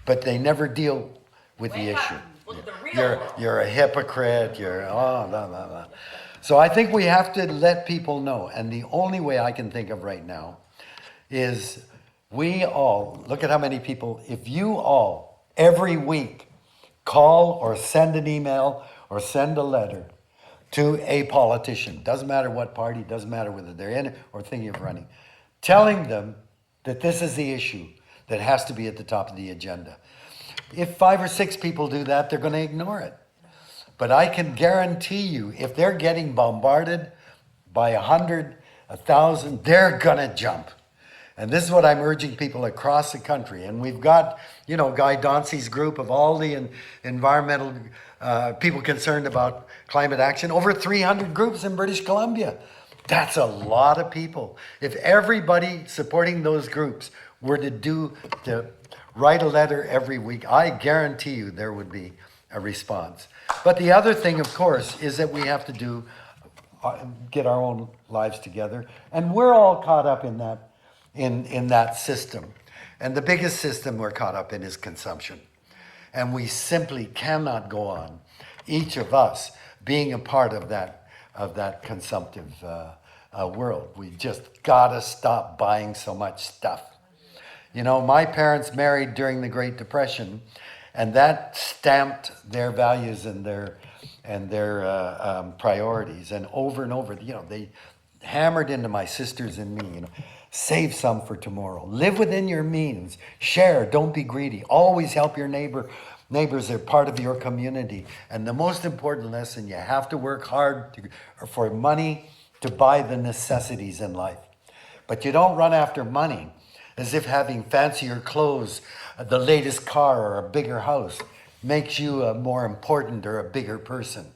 But they never deal with the issue. You're a hypocrite. Blah, blah, blah. So I think we have to let people know. And the only way I can think of right now is we all, look at how many people, if you all every week call or send an email or send a letter to a politician, doesn't matter what party, doesn't matter whether they're in it or thinking of running, telling them that this is the issue that has to be at the top of the agenda. If 5 or 6 people do that, they're going to ignore it. But I can guarantee you, if they're getting bombarded by 100, 1,000, they're going to jump. And this is what I'm urging people across the country. And we've got, Guy Dauncey's group of all the environmental people concerned about climate action, over 300 groups in British Columbia. That's a lot of people. If everybody supporting those groups were to write a letter every week, I guarantee you there would be a response. But the other thing, of course, is that we have to get our own lives together. And we're all caught up in that system. And the biggest system we're caught up in is consumption. And we simply cannot go on, each of us being a part of that consumptive world. We just gotta stop buying so much stuff. My parents married during the Great Depression, and that stamped their values and their priorities. And over, they hammered into my sisters and me, save some for tomorrow. Live within your means. Share. Don't be greedy. Always help your neighbor. Neighbors are part of your community. And the most important lesson, you have to work hard for money to buy the necessities in life. But you don't run after money as if having fancier clothes, the latest car, or a bigger house makes you a more important or a bigger person.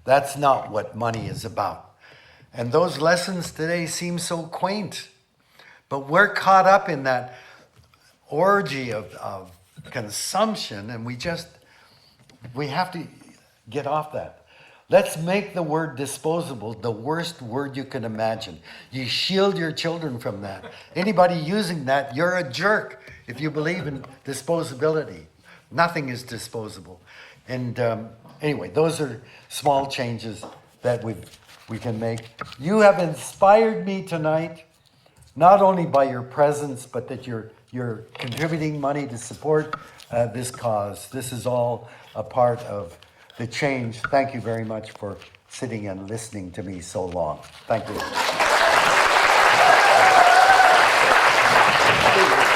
That's not what money is about. And those lessons today seem so quaint. But we're caught up in that orgy of consumption, and we have to get off that. Let's make the word disposable the worst word you can imagine. You shield your children from that. Anybody using that, you're a jerk if you believe in disposability. Nothing is disposable. And anyway, those are small changes that we can make. You have inspired me tonight, not only by your presence, but that you're contributing money to support this cause. This is all a part of the change. Thank you very much for sitting and listening to me so long. Thank you. Thank you.